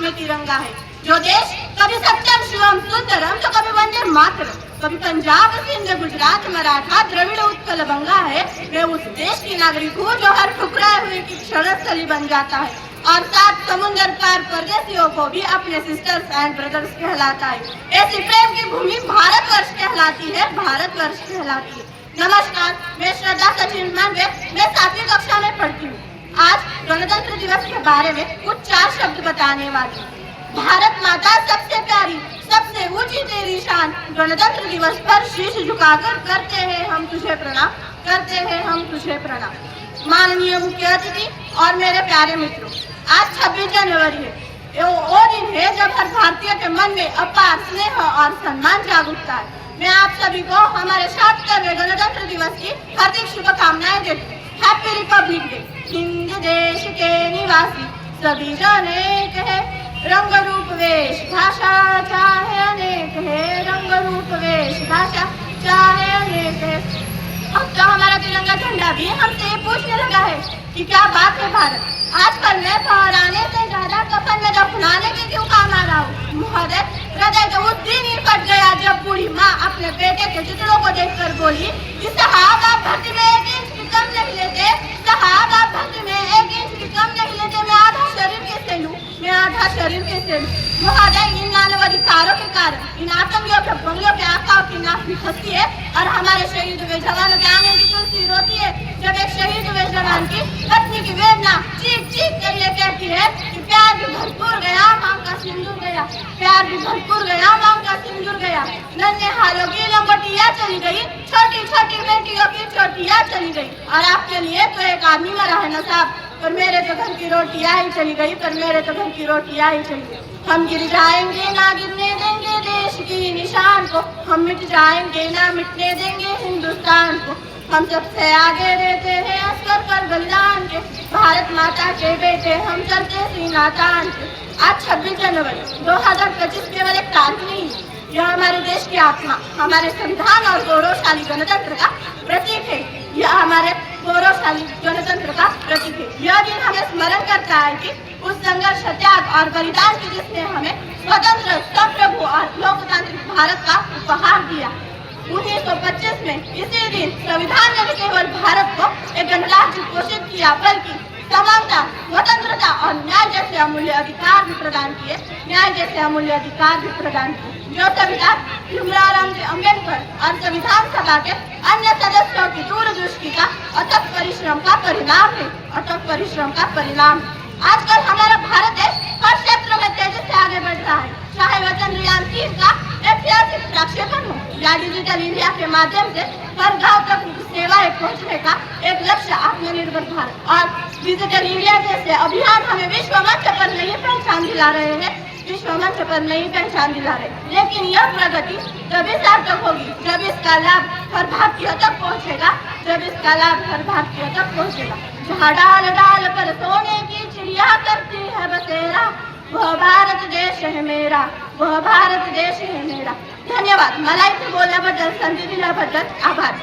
में तिरंगा है। जो देश कभी सत्यम शिवम सुंदरम तो कभी वंदे मातरम, कभी पंजाब सिंध गुजरात मराठा द्रविड़ उत्कल बंगा है, मैं उस देश की नागरिक हूँ जो हर ठुकराए हुए की क्षणस्थली बन जाता है और सात समुद्र पार परदेशियों को भी अपने सिस्टर्स एंड ब्रदर्स कहलाता है। ऐसी प्रेम की भूमि भारतवर्ष कहलाती है, भारतवर्ष कहलाती है। नमस्कार, मैं श्रद्धा सचिन मानवे, मैं 7वीं कक्षा में पढ़ती हूँ। आज गणतंत्र दिवस के बारे में कुछ 4 शब्द बताने वाली हूँ। भारत माता सबसे प्यारी, सबसे ऊंची तेरी शान, गणतंत्र दिवस पर शीश झुकाकर करते हैं हम तुझे प्रणाम, करते हैं हम तुझे प्रणाम। माननीय मुख्य अतिथि और मेरे प्यारे मित्रों, आज 26 जनवरी है। वो दिन है जब हर भारतीय के मन में अपार स्नेह और सम्मान जाग उठता है। मैं आप सभी को हमारे 77वें गणतंत्र दिवस की हार्दिक शुभकामनाएं देती हूँ। Happy Republic day. हिंद देश के निवासी सभी जन एक है, रंग रूप वेश भाषा चाहे अनेक है, रंग रूप वेश भाषा चाहे अनेक है। अब तो हमारा तिरंगा झंडा भी हमसे पूछने लगा है कि क्या बात है भारत, आजकल मैं फहराने से ज्यादा कफन में दफनाने के क्यों काम आ रहा हूँ। महोदय, हृदय तो उस दिन ही फट गया जब बूढ़ी माँ अपने बेटे के चित्रों को देखकर बोली कि साहब आप भर्ती में 1 इंच भी कम नहीं लेते, साहब आप भर्ती में 1 इंच भी कम नहीं लेते, मैं आधा शरीर कैसे लूँ, मैं आधा शरीर कैसे लूँ। महोदय, इन मानव अधिकारों के कारण इन आतंकियों के बंगलों के आकाओं की नाक भी फंसती है और हमारे शहीद हुए जवानों के आंगन की तुलसी रोती है जब एक शहीद हुए जवान की पत्नी की वेदना चीख चीख कर ये कहती है कि प्यार भी भरपूर गया, मांग का सिंदूर गया, प्यार भी भरपूर गया, मांग का सिंदूर गया। नन्हे हालों की लंगोटियाँ चली गई, छोटी छोटी बेटियों की चोटियाँ चली गई और आपके लिए तो एक आदमी मरा है ना साहब, पर मेरे तो घर की रोटियाँ ही चली गई, पर मेरे तो घर की रोटियाँ ही चली गई। हम गिर जाएंगे ना गिरने देंगे देश की निशान को, हम मिट जाएंगे ना मिटने देंगे हिंदुस्तान को। हम सबसे आगे रहते हैं अस्कर पर बलिदान के, भारत माता के बेटे हम चलते सीना तान के। आज 26 जनवरी 2025 केवल एक तारीख नहीं है, यह हमारे देश की आत्मा, हमारे संविधान और गौरवशाली गणतंत्र का प्रतीक है। यह हमारे गौरवशाली गणतंत्र का प्रतीक है। यह दिन हमें स्मरण करता है कि उस संघर्ष, त्याग और बलिदान की जिसने हमें स्वतंत्र, संप्रभु और लोकतांत्रिक भारत का उपहार दिया। 1925 में इसी दिन संविधान ने केवल भारत को एक गणराज्य घोषित किया, बल्कि समानता, स्वतंत्रता और न्याय जैसे अमूल्य अधिकार भी प्रदान किए, न्याय जैसे अमूल्य अधिकार भी प्रदान किए। जो संविधान भीमराव अम्बेडकर और संविधान सभा के अन्य सदस्यों की दूरदृष्टि का अथक परिश्रम का परिणाम है, अथक परिश्रम का परिणाम। आजकल हमारा भारत देश हर क्षेत्र में तेजी से आगे बढ़ रहा है, चाहे वह चंद्रयान 3 का ऐतिहासिक प्रक्षेपण हो या डिजिटल इंडिया के माध्यम से हर गांव तक सेवाएं पहुंचने का एक लक्ष्य आत्मनिर्भर भारत और डिजिटल इंडिया जैसे अभियान हमें विश्व मंच पर नई पहचान दिला रहे हैं, विश्व मंच पर नई पहचान दिला रहे। लेकिन यह प्रगति तभी सार्थक होगी जब इसका लाभ हर भारतीय तक पहुंचेगा, जब इसका लाभ हर भारतीय तक पहुंचेगा। जहाँ डाल डाल पर सोने की चिड़िया करती है बसेरा, वह भारत देश है मेरा, वह भारत देश है मेरा। धन्यवाद। मला इथे बोलल्याबद्दल, संधी दिल्याबद्दल आभार।